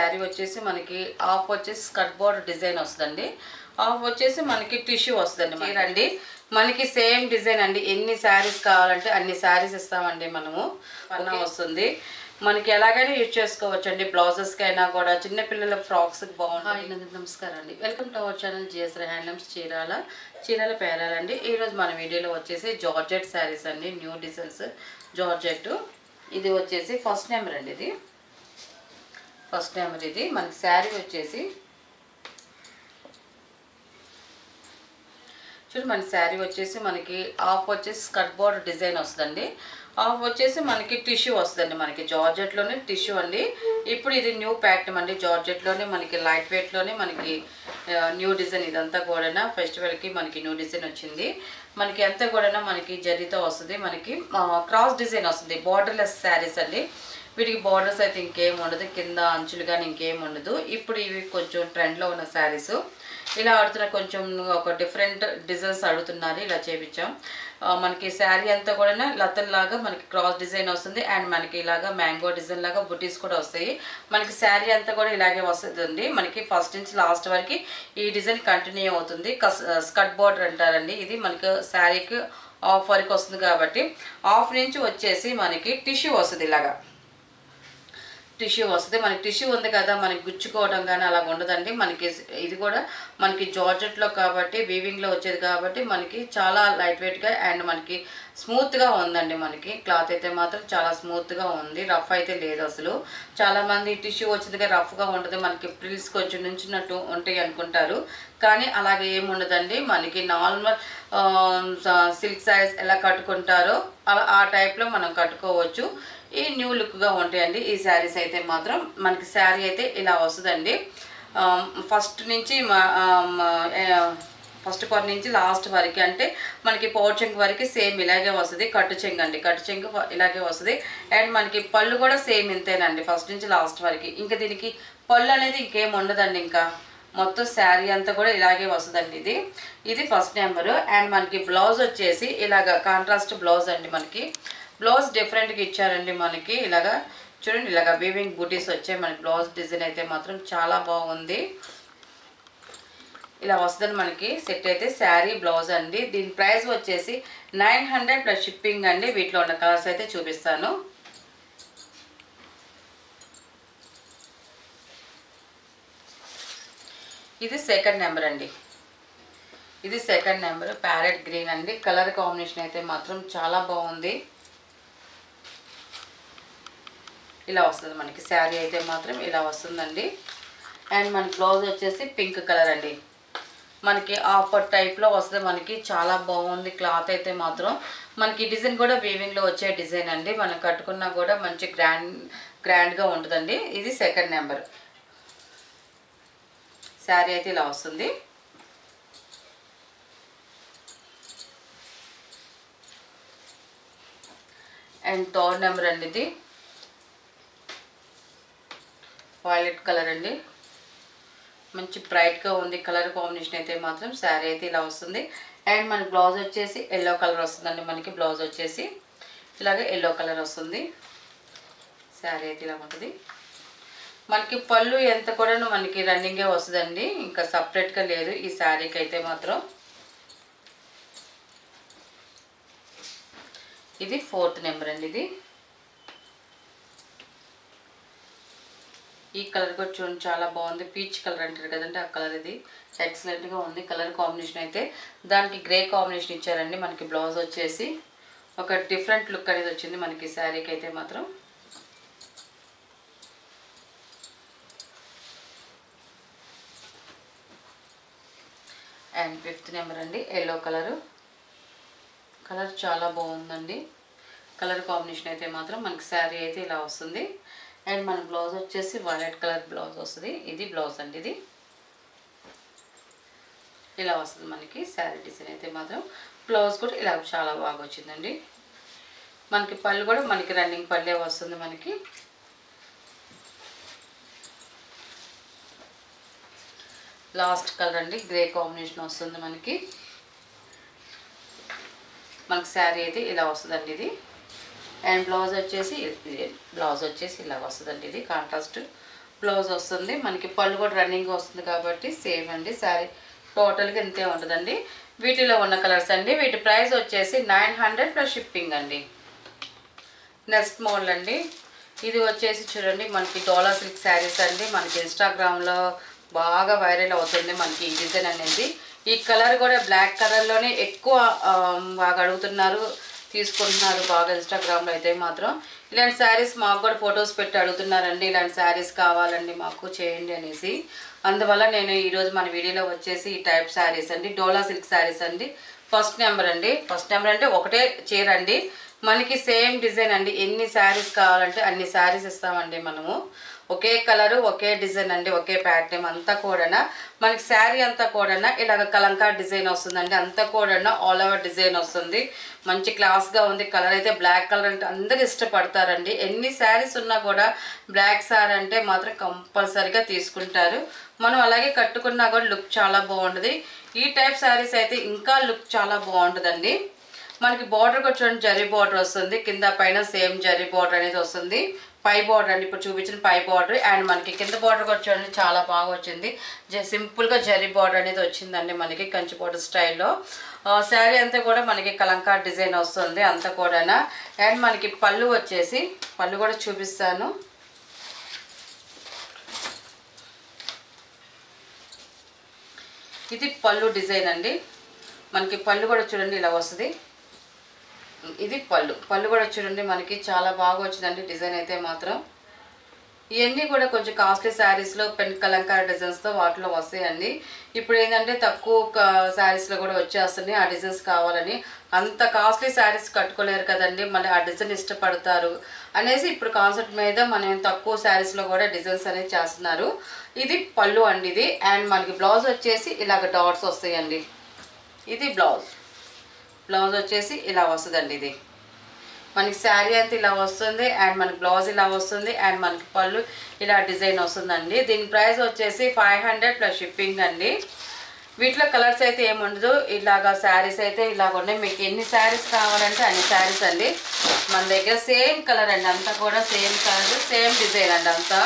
శారీ వచ్చేసి మనకి ఆఫ్ వచ్చేసి స్కర్ట్ బోర్డర్ డిజైన్ వస్తుందండి. ఆఫ్ వచ్చేసి మనకి టిష్యూ వస్తుందండి. మీరండి మనకి సేమ్ డిజైన్ అండి. ఎన్ని శారీస్ కావాలంటే అన్ని శారీస్ ఇస్తామండి మనము. పన్నా వస్తుంది మనకి ఎలాగైనా యూజ్ చేసుకోవచ్చు అండి. బ్లౌజెస్కి అయినా కూడా చిన్నపిల్లల ఫ్రాక్స్కి బాగుంటుంది. నమస్కారం అండి, welcome to our channel GS handlooms Chirala పేరాలండి. ఈరోజు మన వీడియోలో వచ్చేసి జార్జెట్ శారీస్ అండి, న్యూ డిజైన్స్ జార్జెట్. ఇది వచ్చేసి ఫస్ట్ నెంబర్ అండి. ఇది ఫస్ట్ నెంబర్. ఇది మనకి శారీ వచ్చేసి చూడండి, మన శారీ వచ్చేసి మనకి ఆఫ్ వచ్చేసి స్కర్ట్ బోర్డర్ డిజైన్ వస్తుందండి. ఆఫ్ వచ్చేసి మనకి టిష్యూ వస్తుందండి. మనకి జార్జెట్లోనే టిష్యూ అండి. ఇప్పుడు ఇది న్యూ ప్యాటర్న్ అండి. జార్జెట్లోనే మనకి లైట్ వెయిట్లోనే మనకి న్యూ డిజైన్. ఇదంతా కూడా ఫెస్టివల్కి మనకి న్యూ డిజైన్ వచ్చింది. మనకి అంతా కూడా మనకి జరీతో వస్తుంది. మనకి క్రాస్ డిజైన్ వస్తుంది. బార్డర్లెస్ శారీస్ అండి. వీటికి బార్డర్స్ అయితే ఇంకేం ఉండదు, కింద అంచులు కానీ ఇంకేం ఉండదు. ఇప్పుడు ఇవి కొంచెం ట్రెండ్లో ఉన్న శారీస్. ఇలా ఆడుతున్న కొంచెం ఒక డిఫరెంట్ డిజైన్స్ అడుగుతున్నారు, ఇలా చేపించాం. మనకి శారీ అంతా కూడా లతల్లాగా మనకి క్రాస్ డిజైన్ వస్తుంది. అండ్ మనకి ఇలాగా మ్యాంగో డిజైన్ లాగా బుటీస్ కూడా వస్తాయి. మనకి శారీ అంతా కూడా ఇలాగే వస్తుంది. మనకి ఫస్ట్ నుంచి లాస్ట్ వరకు ఈ డిజైన్ కంటిన్యూ అవుతుంది. స్కర్ట్ బోర్డర్ అంటారండి. ఇది మనకి శారీకి ఆఫ్ వరకు వస్తుంది కాబట్టి ఆఫ్ నుంచి వచ్చేసి మనకి టిష్యూ వస్తుంది. ఇలాగా టిష్యూ వస్తుంది. మనకి టిష్యూ ఉంది కదా, మనకి గుచ్చుకోవడం కానీ అలా ఉండదండి. మనకి ఇది కూడా మనకి జార్జెట్లో కాబట్టి వీవింగ్లో వచ్చేది కాబట్టి మనకి చాలా లైట్ వెయిట్గా అండ్ మనకి స్మూత్గా ఉందండి. మనకి క్లాత్ అయితే మాత్రం చాలా స్మూత్గా ఉంది, రఫ్ అయితే లేదు అసలు. చాలామంది టిష్యూ వచ్చేదిగా రఫ్గా ఉంటుంది, మనకి ప్రిల్స్ కొంచెం నుంచినట్టు ఉంటాయి అనుకుంటారు. కానీ అలాగే ఏమి ఉండదండి. మనకి నార్మల్ సిల్క్ శారీస్ ఎలా కట్టుకుంటారో అలా ఆ టైప్లో మనం కట్టుకోవచ్చు. ఈ న్యూ లుక్గా ఉంటాయండి ఈ శారీస్ అయితే మాత్రం. మనకి శారీ అయితే ఇలా వస్తుందండి. ఫస్ట్ నుంచి ఫస్ట్ పార్ట్ నుంచి లాస్ట్ వరకు అంటే మనకి పౌడ్ చెంగు వరకు సేమ్ ఇలాగే వస్తుంది. కట్టు చెంగు అండి, కట్టు చెంగు ఇలాగే వస్తుంది. అండ్ మనకి పళ్ళు కూడా సేమ్ ఇంతేనండి, ఫస్ట్ నుంచి లాస్ట్ వరకు. ఇంకా దీనికి పళ్ళు అనేది ఇంకేం ఉండదండి. ఇంకా మొత్తం శారీ అంతా కూడా ఇలాగే వస్తుందండి. ఇది ఫస్ట్ నెంబరు. అండ్ మనకి బ్లౌజ్ వచ్చేసి ఇలాగ కాంట్రాస్ట్ బ్లౌజ్ అండి. మనకి బ్లౌజ్ డిఫరెంట్గా ఇచ్చారండి. మనకి ఇలాగా చూడండి, ఇలాగ వీవింగ్ బూటీస్ వచ్చాయి. మనకి బ్లౌజ్ డిజైన్ అయితే మాత్రం చాలా బాగుంది. ఇలా వస్తుందండి మనకి సెట్ అయితే శారీ బ్లౌజ్ అండి. దీని ప్రైస్ వచ్చేసి 900 ప్లస్ షిప్పింగ్ అండి. వీటిలో ఉన్న కలర్స్ అయితే చూపిస్తాను. ఇది సెకండ్ నెంబర్ అండి. ఇది సెకండ్ నెంబర్, ప్యారెట్ గ్రీన్ అండి. కలర్ కాంబినేషన్ అయితే మాత్రం చాలా బాగుంది. ఇలా వస్తుంది మనకి శారీ అయితే మాత్రం ఇలా వస్తుందండి. అండ్ మన బ్లౌజ్ వచ్చేసి పింక్ కలర్ అండి. మనకి ఆఫర్ టైప్లో వస్తుంది. మనకి చాలా బాగుంది క్లాత్ అయితే మాత్రం. మనకి డిజైన్ కూడా వీవింగ్లో వచ్చే డిజైన్ అండి. మనం కట్టుకున్నా కూడా మంచి గ్రాండ్గా ఉంటుందండి. ఇది సెకండ్ నెంబర్. శారీ అయితే ఇలా వస్తుంది. అండ్ థర్డ్ నెంబర్ అండి. ఇది వైలెట్ కలర్ అండి. మంచి బ్రైట్గా ఉంది కలర్ కాంబినేషన్ అయితే మాత్రం. శారీ అయితే ఇలా వస్తుంది. అండ్ మన బ్లౌజ్ వచ్చేసి ఎల్లో కలర్ వస్తుందండి. మనకి బ్లౌజ్ వచ్చేసి ఇలాగే ఎల్లో కలర్ వస్తుంది. శారీ అయితే ఇలా ఉంటుంది. మనకి పళ్ళు ఎంత కూడా మనకి రన్నింగే వస్తుందండి, ఇంకా సపరేట్గా లేదు ఈ శారీకి అయితే మాత్రం. ఇది ఫోర్త్ నెంబర్ అండి. ఇది ఈ కలర్ కూడా చూడండి చాలా బాగుంది. పీచ్ కలర్ అంటారు కదండి, ఆ కలర్. ఇది ఎక్సలెంట్గా ఉంది కలర్ కాంబినేషన్ అయితే. దానికి గ్రే కాంబినేషన్ ఇచ్చారండి. మనకి బ్లౌజ్ వచ్చేసి ఒక డిఫరెంట్ లుక్ అనేది వచ్చింది మనకి శారీకి అయితే మాత్రం. అండ్ ఫిఫ్త్ నెంబర్ అండి, ఎల్లో కలరు. కలర్ చాలా బాగుందండి. కలర్ కాంబినేషన్ అయితే మాత్రం మనకి శారీ అయితే ఇలా వస్తుంది. అండ్ మన బ్లౌజ్ వచ్చేసి వైలెట్ కలర్ బ్లౌజ్ వస్తుంది. ఇది బ్లౌజ్ అండి. ఇది ఇలా వస్తుంది మనకి శారీ డిజైన్ అయితే మాత్రం. బ్లౌజ్ కూడా ఇలా చాలా బాగా వచ్చిందండి. మనకి పళ్ళు కూడా మనకి రన్నింగ్ పళ్ళే వస్తుంది. మనకి లాస్ట్ కలర్ అండి, గ్రే కాంబినేషన్ వస్తుంది మనకి. శారీ అయితే ఇలా వస్తుందండి. ఇది అండ్ బ్లౌజ్ వచ్చేసి ఇలా వస్తుందండి. ఇది కాంట్రాస్ట్ బ్లౌజ్ వస్తుంది మనకి. పళ్ళు కూడా రన్నింగ్ వస్తుంది కాబట్టి సేమ్ అండి. శారీ టోటల్గా ఇంతే ఉంటుందండి. వీటిలో ఉన్న కలర్స్ అండి. వీటి ప్రైస్ వచ్చేసి 900 ప్లస్ షిప్పింగ్ అండి. నెక్స్ట్ మోడల్ అండి. ఇది వచ్చేసి చూడండి మనకి డోలా సిల్క్ శారీస్ అండి. మనకి ఇన్స్టాగ్రామ్లో బాగా వైరల్ అవుతుంది మనకి ఈ డిజైన్ అనేది. ఈ కలర్ కూడా బ్లాక్ కలర్లోనే ఎక్కువ బాగా అడుగుతున్నారు, తీసుకుంటున్నారు బాగా ఇన్స్టాగ్రామ్లో అయితే మాత్రం. ఇలాంటి శారీస్ మాకు కూడా ఫొటోస్ పెట్టి అడుగుతున్నారండి, ఇలాంటి శారీస్ కావాలండి మాకు చేయండి అనేసి. అందువల్ల నేను ఈరోజు మన వీడియోలో వచ్చేసి ఈ టైప్ శారీస్ అండి, డోలా సిల్క్ శారీస్ అండి. ఫస్ట్ నెంబర్ అండి. ఫస్ట్ నెంబర్ అంటే ఒకటే చీర అండి, మనకి సేమ్ డిజైన్ అండి. ఎన్ని శారీస్ కావాలంటే అన్ని శారీస్ ఇస్తామండి మనము. ఒకే కలరు ఒకే డిజైన్ అండి, ఒకే ప్యాటర్న్ అంతా కూడా. మనకి శారీ అంతా కూడా ఇలాగ కలంకా డిజైన్ వస్తుందండి. అంతా కూడా ఆల్ ఓవర్ డిజైన్ వస్తుంది. మంచి క్లాస్గా ఉంది. కలర్ అయితే బ్లాక్ కలర్ అంటే అందరు ఇష్టపడతారండి. ఎన్ని శారీస్ ఉన్నా కూడా బ్లాక్ శారీ అంటే మాత్రం కంపల్సరీగా తీసుకుంటారు. మనం అలాగే కట్టుకున్నా కూడా లుక్ చాలా బాగుంటుంది. ఈ టైప్ శారీస్ అయితే ఇంకా లుక్ చాలా బాగుంటుందండి. మనకి బార్డర్ కూడా చూడండి, జరీ బార్డర్ వస్తుంది. కింద పైన సేమ్ జరీ బార్డర్ అనేది వస్తుంది. పై బార్డర్ అండి, ఇప్పుడు చూపించిన పై బార్డర్. అండ్ మనకి కింద బార్డర్ కూడా చూడండి చాలా బాగా వచ్చింది. సింపుల్గా జరీ బార్డర్ అనేది వచ్చిందండి మనకి కంచి బార్డర్ స్టైల్లో. శారీ అంతా కూడా మనకి కలంకా డిజైన్ వస్తుంది అంతా కూడా. అండ్ మనకి పళ్ళు వచ్చేసి, పళ్ళు కూడా చూపిస్తాను. ఇది పళ్ళు డిజైన్ అండి. మనకి పళ్ళు కూడా చూడండి ఇలా వస్తుంది. ఇది పళ్ళు. పళ్ళు కూడా చూడండి మనకి చాలా బాగా వచ్చిందండి డిజైన్ అయితే మాత్రం. ఇవన్నీ కూడా కొంచెం కాస్ట్లీ శారీస్లో పెన్ కలంకార డిజైన్స్తో వాటిలో వస్తాయండి. ఇప్పుడు ఏంటంటే తక్కువ శారీస్లో కూడా వచ్చేస్తుంది ఆ డిజైన్స్ కావాలని. అంత కాస్ట్లీ శారీస్ కట్టుకోలేరు కదండి, మళ్ళీ ఆ డిజైన్ ఇష్టపడతారు అనేసి ఇప్పుడు కాన్సెప్ట్ మీద మనం తక్కువ శారీస్లో కూడా డిజైన్స్ అనేది చేస్తున్నారు. ఇది పళ్ళు అండి ఇది. అండ్ మనకి బ్లౌజ్ వచ్చేసి ఇలాగ డాట్స్ వస్తాయండి. ఇది బ్లౌజ్. బ్లౌజ్ వచ్చేసి ఇలా వస్తుందండి. ఇది మనకి శారీ అంతా ఇలా వస్తుంది. అండ్ మనకి బ్లౌజ్ ఇలా వస్తుంది. అండ్ మనకి పళ్ళు ఇలా డిజైన్ వస్తుందండి. దీని ప్రైస్ వచ్చేసి 500 ప్లస్ షిప్పింగ్ అండి. వీటిలో కలర్స్ అయితే ఏముండదు. ఇలాగా శారీస్ అయితే ఇలాగ ఉన్నాయి. మీకు ఎన్ని శారీస్ కావాలంటే అన్ని శారీస్ అండి. మన దగ్గర సేమ్ కలర్ అండి, అంతా కూడా సేమ్ కలర్ సేమ్ డిజైన్ అండి అంతా.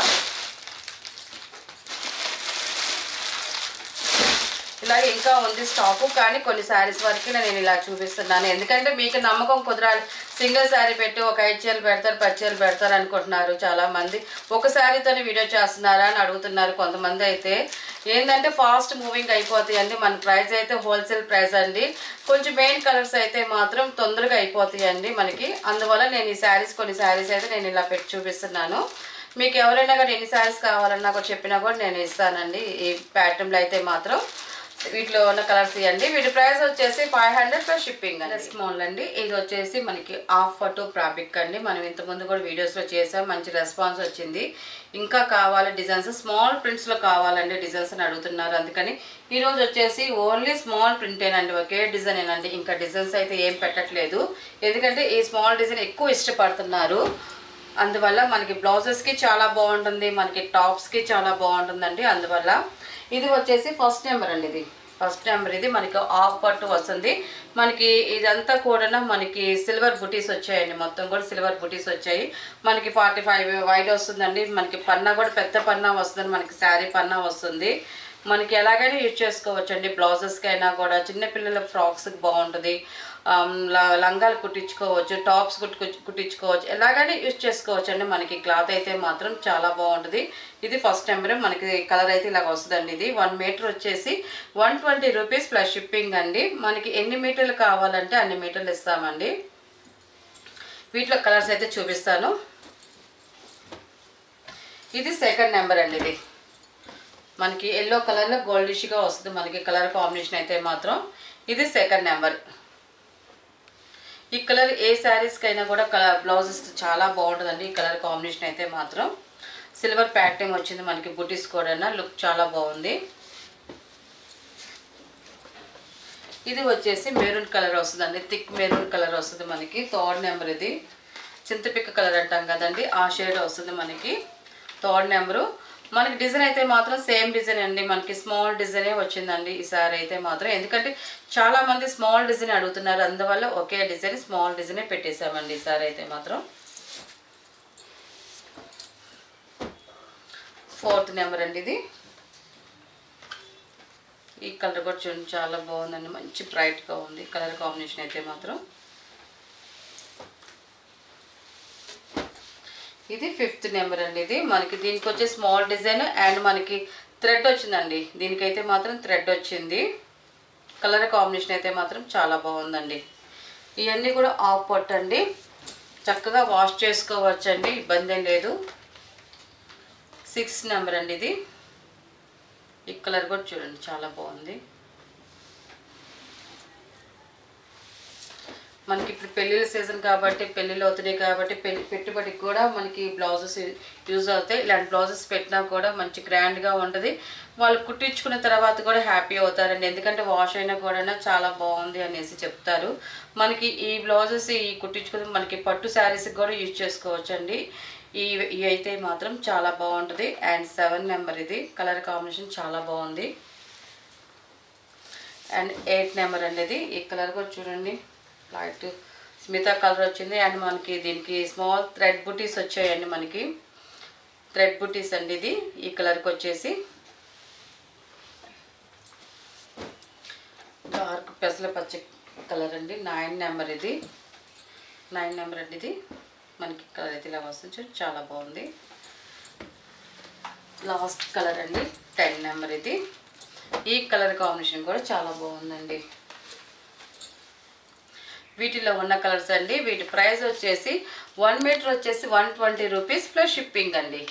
ఇలా ఇంకా ఉంది స్టాకు, కానీ కొన్ని శారీస్ వరకు నేను ఇలా చూపిస్తున్నాను. ఎందుకంటే మీకు నమ్మకం కుదరాలి. సింగిల్ శారీ పెట్టి ఒక 5 చీరలు పెడతారు, 10 చీరలు పెడతారు అనుకుంటున్నారు చాలామంది. ఒక శారీతోనే వీడియో చేస్తున్నారా అని అడుగుతున్నారు కొంతమంది. అయితే ఏంటంటే ఫాస్ట్ మూవింగ్ అయిపోతాయండి. మన ప్రైస్ అయితే హోల్సేల్ ప్రైస్ అండి. కొంచెం మెయిన్ కలర్స్ అయితే మాత్రం తొందరగా అయిపోతాయండి మనకి. అందువల్ల నేను ఈ శారీస్ కొన్ని శారీస్ అయితే నేను ఇలా పెట్టి చూపిస్తున్నాను. మీకు ఎవరైనా కూడా ఎన్ని శారీస్ కావాలన్నా కూడా చెప్పినా కూడా నేను ఇస్తానండి. ఈ ప్యాటర్న్లో అయితే మాత్రం వీటిలో ఉన్న కలర్స్ ఇవ్వండి. వీటి ప్రైస్ వచ్చేసి 500 ప్లస్ షిప్పింగ్ అండి. స్మాల్ అండి. ఇది వచ్చేసి మనకి హాఫ్ ఫోటో ఫ్యాబ్రిక్ అండి. మనం ఇంతకుముందు కూడా వీడియోస్లో చేసాం, మంచి రెస్పాన్స్ వచ్చింది. ఇంకా కావాలి డిజైన్స్, స్మాల్ ప్రింట్స్లో కావాలండి డిజైన్స్ అని అడుగుతున్నారు. అందుకని ఈరోజు వచ్చేసి ఓన్లీ స్మాల్ ప్రింటేనండి, ఒకే డిజైనేనండి. ఇంకా డిజైన్స్ అయితే ఏం పెట్టట్లేదు, ఎందుకంటే ఈ స్మాల్ డిజైన్ ఎక్కువ ఇష్టపడుతున్నారు. అందువల్ల మనకి బ్లౌజెస్కి చాలా బాగుంటుంది, మనకి టాప్స్కి చాలా బాగుంటుందండి. అందువల్ల ఇది వచ్చేసి ఫస్ట్ నెంబర్ అండి. ఇది ఫస్ట్ నెంబర్. ఇది మనకి హాఫ్ పట్టు వస్తుంది. మనకి ఇదంతా కూడా మనకి సిల్వర్ బుటీస్ వచ్చాయండి. మొత్తం కూడా సిల్వర్ బుటీస్ వచ్చాయి. మనకి 45 వైడ్ వస్తుందండి. మనకి పన్నా కూడా పెద్ద పన్నా వస్తుంది. మనకి శారీ పన్నా వస్తుంది. మనకి ఎలాగైనా యూజ్ చేసుకోవచ్చు అండి. బ్లౌజెస్కి అయినా కూడా, చిన్నపిల్లల ఫ్రాక్స్కి బాగుంటుంది. లంగాలు కుట్టించుకోవచ్చు, టాప్స్ కుట్టించుకోవచ్చు, ఎలాగైనా యూజ్ చేసుకోవచ్చు అండి. మనకి క్లాత్ అయితే మాత్రం చాలా బాగుంటుంది. ఇది ఫస్ట్ నెంబర్. మనకి కలర్ అయితే ఇలాగ వస్తుందండి. ఇది 1 మీటర్ వచ్చేసి 120 రూపీస్ ప్లస్ షిప్పింగ్ అండి. మనకి ఎన్ని మీటర్లు కావాలంటే అన్ని మీటర్లు ఇస్తామండి. వీటిలో కలర్స్ అయితే చూపిస్తాను. ఇది సెకండ్ నెంబర్ అండి. ఇది మనకి ఎల్లో కలర్లో గోల్డిష్గా వస్తుంది మనకి కలర్ కాంబినేషన్ అయితే మాత్రం. ఇది సెకండ్ నెంబర్. ఈ కలర్ ఏ శారీస్కి అయినా కూడా బ్లౌజెస్ చాలా బాగుంటుందండి. ఈ కలర్ కాంబినేషన్ అయితే మాత్రం. సిల్వర్ ప్యాటర్న్ వచ్చింది మనకి, బుటీస్ కూడా లుక్ చాలా బాగుంది. ఇది వచ్చేసి మెరూన్ కలర్ వస్తుందండి. థిక్ మెరూన్ కలర్ వస్తుంది మనకి. Third number. ఇది చింతపిక్క కలర్ అంటాం కదండి, ఆ షేడ్ వస్తుంది మనకి. Third number. మనకి డిజైన్ అయితే మాత్రం సేమ్ డిజైన్ అండి. మనకి స్మాల్ డిజైనే వచ్చిందండి ఈ సారీ అయితే మాత్రం. ఎందుకంటే చాలామంది స్మాల్ డిజైన్ అడుగుతున్నారు, అందువల్ల ఒకే డిజైన్ స్మాల్ డిజైనే పెట్టేసామండి ఈ సారీ అయితే మాత్రం. 4th నెంబర్ అండి ఇది. ఈ కలర్ కూడా చూడండి చాలా బాగుందండి, మంచి బ్రైట్గా ఉంది కలర్ కాంబినేషన్ అయితే మాత్రం. ఇది 5th నెంబర్ అండి. ఇది మనకి దీనికి వచ్చే స్మాల్ డిజైన్ అండ్ మనకి థ్రెడ్ వచ్చిందండి. దీనికైతే మాత్రం థ్రెడ్ వచ్చింది. కలర్ కాంబినేషన్ అయితే మాత్రం చాలా బాగుందండి. ఇవన్నీ కూడా ఆఫ్ పట్టు అండి, చక్కగా వాష్ చేసుకోవచ్చండి, ఇబ్బంది ఏం లేదు. 6th నెంబర్ అండి ఇది. ఈ కలర్ కూడా చూడండి చాలా బాగుంది. మనకి ఇప్పుడు పెళ్ళిళ్ళ సీజన్ కాబట్టి, పెళ్ళిళ్ళు అవుతున్నాయి కాబట్టి పెట్టుబడికి కూడా మనకి బ్లౌజెస్ యూజ్ అవుతాయి. ఇలాంటి బ్లౌజెస్ పెట్టినా కూడా మంచి గ్రాండ్గా ఉంటుంది. వాళ్ళు కుట్టించుకున్న తర్వాత కూడా హ్యాపీ అవుతారండి, ఎందుకంటే వాష్ అయినా కూడా చాలా బాగుంది అనేసి చెప్తారు. మనకి ఈ బ్లౌజెస్ ఈ కుట్టించుకుని మనకి పట్టు శారీస్కి కూడా యూజ్ చేసుకోవచ్చండి. ఇవి అయితే మాత్రం చాలా బాగుంటుంది. అండ్ 7 నెంబర్ ఇది. కలర్ కాంబినేషన్ చాలా బాగుంది. అండ్ 8 నెంబర్ అండి ఇది. ఈ కలర్ కూడా చూడండి లైట్ స్మితా కలర్ వచ్చింది. అండ్ మనకి దీనికి స్మాల్ థ్రెడ్ బుటీస్ వచ్చాయండి, మనకి థ్రెడ్ బుటీస్ అండి ఇది. ఈ కలర్కి వచ్చేసి డార్క్ పెసల పచ్చ కలర్ అండి. 9 నెంబర్ ఇది. 9 నెంబర్ అండి ఇది. మనకి కలర్ అయితే ఇలా వస్తుంది, చాలా బాగుంది. లాస్ట్ కలర్ అండి 10 నెంబర్ ఇది. ఈ కలర్ కాంబినేషన్ కూడా చాలా బాగుందండి. వీటిలో ఉన్న కలర్స్ అండి. వీటి ప్రైస్ వచ్చేసి 1 మీటర్ వచ్చేసి 120 రూపీస్ ప్లస్ షిప్పింగ్ అండి.